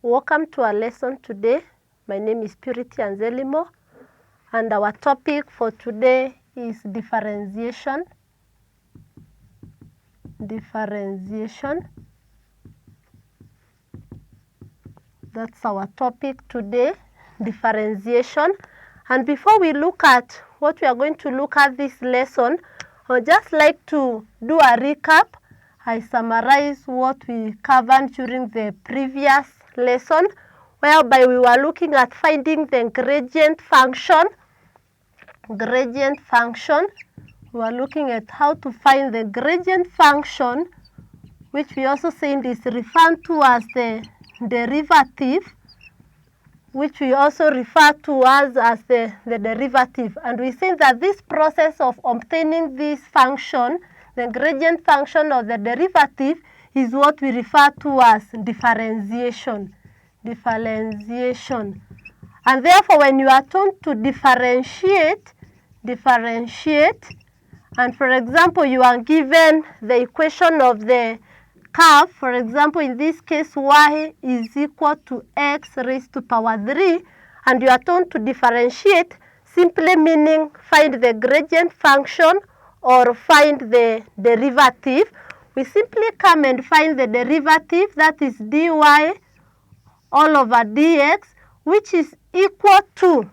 Welcome to our lesson today. My name is Purity Anzelimo, and our topic for today is differentiation. Differentiation. That's our topic today, differentiation. And before we look at what we are going to look at this lesson, I would just like to do a recap. I summarize what we covered during the previous lesson, whereby we were looking at finding the gradient function. Gradient function. We are looking at how to find the gradient function, which we also said is referred to as the derivative, which we also refer to as the derivative. And we say that this process of obtaining this function, the gradient function of the derivative, is what we refer to as differentiation. Differentiation. And therefore, when you are told to differentiate, and for example, you are given the equation of the curve, for example, in this case, y is equal to x raised to power 3, and you are told to differentiate, simply meaning find the gradient function or find the derivative. We simply come and find the derivative, that is dy all over dx, which is equal to,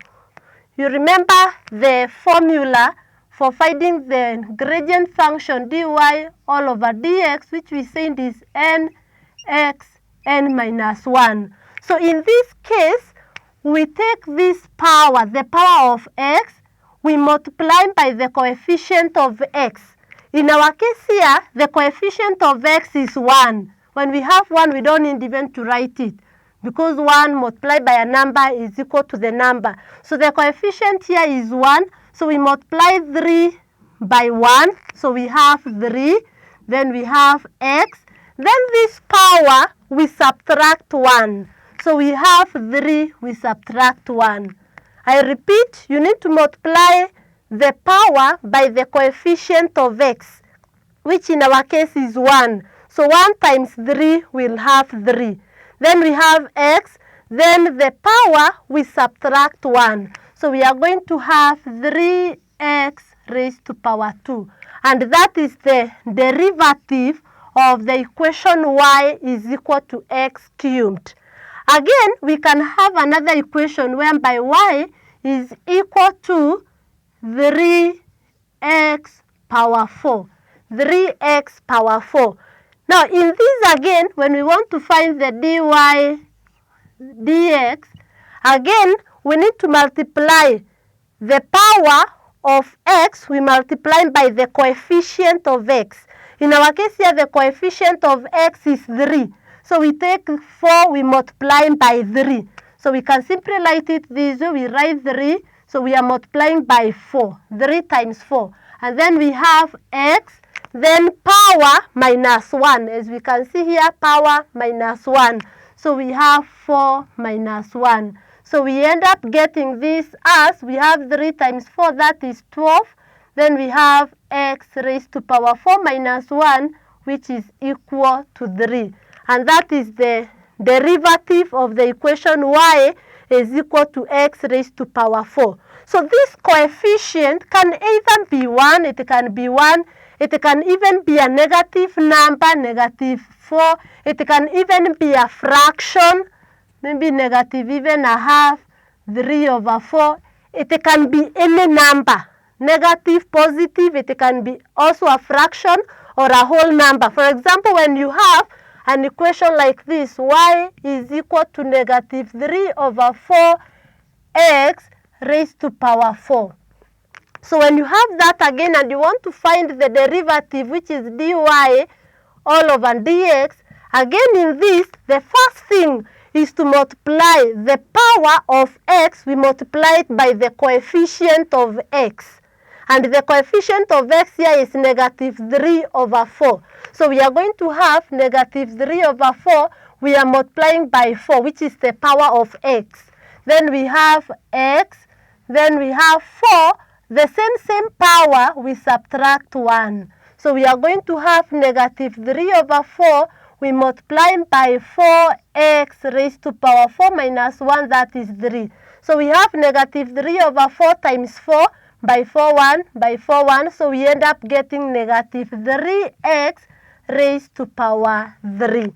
you remember the formula for finding the gradient function dy all over dx, which we said is nx n minus 1. So in this case, we take this power, the power of x, we multiply by the coefficient of x. In our case here, the coefficient of x is 1. When we have 1, we don't need even to write it, because 1 multiplied by a number is equal to the number. So the coefficient here is 1. So we multiply 3 by 1. So we have 3. Then we have x. Then this power, we subtract 1. So we have 3, we subtract 1. I repeat, you need to multiply the power by the coefficient of x, which in our case is 1. So 1 times 3 will have 3. Then we have x. Then the power, we subtract 1. So we are going to have 3x raised to power 2. And that is the derivative of the equation y is equal to x cubed. Again, we can have another equation whereby y is equal to 3x power 4. 3x power 4. Now, in this again, when we want to find the dy dx, again, we need to multiply the power of x, we multiply by the coefficient of x. In our case here, the coefficient of x is 3. So we take 4, we multiply by 3. So we can simply write it this way, we write 3, so we are multiplying by 4, 3 times 4. And then we have x, then power minus 1. As we can see here, power minus 1. So we have 4 minus 1. So we end up getting this as, we have 3 times 4, that is 12. Then we have x raised to power 4 minus 1, which is equal to 3. And that is the derivative of the equation y is equal to x raised to power 4. So this coefficient can either be 1, it can be 1, it can even be a negative number, negative 4, it can even be a fraction, maybe negative even a half, 3 over 4. It can be any number, negative, positive, it can be also a fraction or a whole number. For example, when you have an equation like this, y is equal to negative 3 over 4x raised to power 4. So when you have that again and you want to find the derivative, which is dy all over dx, again in this, the first thing is to multiply the power of x, we multiply it by the coefficient of x. And the coefficient of x here is negative 3 over 4. So we are going to have negative 3 over 4, we are multiplying by 4, which is the power of x. Then we have x, then we have 4, the same power, we subtract 1. So we are going to have negative 3 over 4. We multiply by 4x raised to power 4 minus 1, that is 3. So we have negative 3 over 4 times 4 by 4, 1 by 4, 1. So we end up getting negative 3x raised to power 3.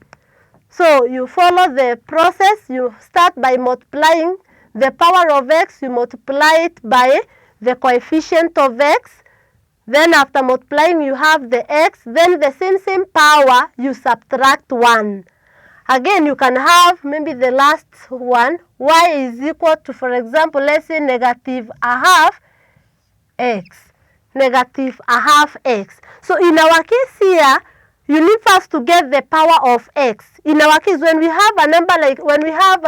So you follow the process. You start by multiplying the power of x. You multiply it by the coefficient of x. Then after multiplying, you have the x. Then the same power, you subtract 1. Again, you can have maybe the last one. Y is equal to, for example, let's say negative a half x. Negative a half x. So in our case here, you need first to get the power of x. In our case, when we have a number like, when we have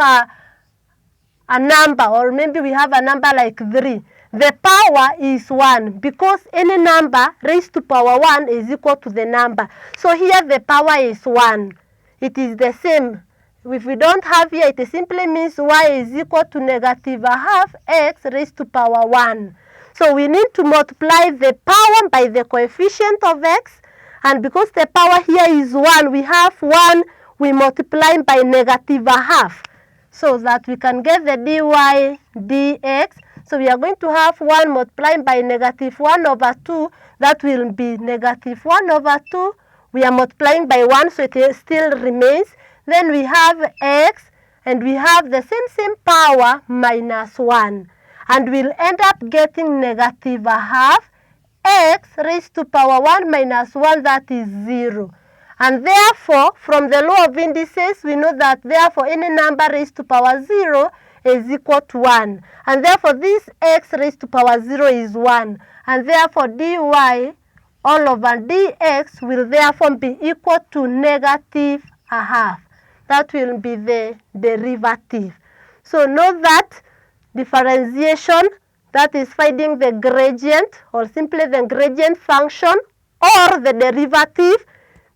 a number, or maybe we have a number like 3, the power is 1, because any number raised to power 1 is equal to the number. So here the power is 1. It is the same. If we don't have here, it simply means y is equal to negative a half x raised to power 1. So we need to multiply the power by the coefficient of x. And because the power here is 1, we have 1, we multiply by negative a half, so that we can get the dy dx. So we are going to have 1 multiplied by negative 1 over 2. That will be negative 1 over 2. We are multiplying by 1, so it still remains. Then we have x, and we have the same power minus 1. And we'll end up getting negative a half x raised to power 1 minus 1, that is 0. And therefore, from the law of indices, we know that therefore any number raised to power 0 is equal to 1. And therefore this x raised to power 0 is 1. And therefore dy all over dx will therefore be equal to negative a half. That will be the derivative. So note that differentiation, that is finding the gradient, or simply the gradient function, or the derivative,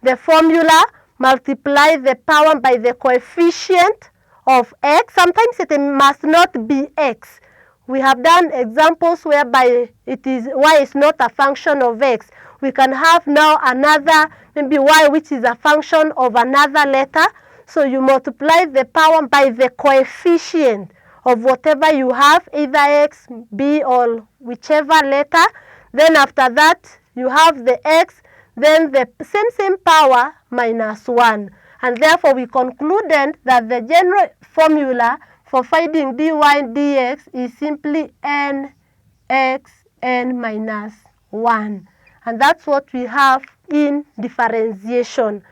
the formula, multiply the power by the coefficient of x. Sometimes it must not be x. We have done examples whereby it is y is not a function of x. We can have now another, maybe y, which is a function of another letter. So you multiply the power by the coefficient of whatever you have, either x, b, or whichever letter. Then after that, you have the x, then the same power minus 1. And therefore, we concluded that the general formula for finding dy dx is simply nx n minus 1. And that's what we have in differentiation.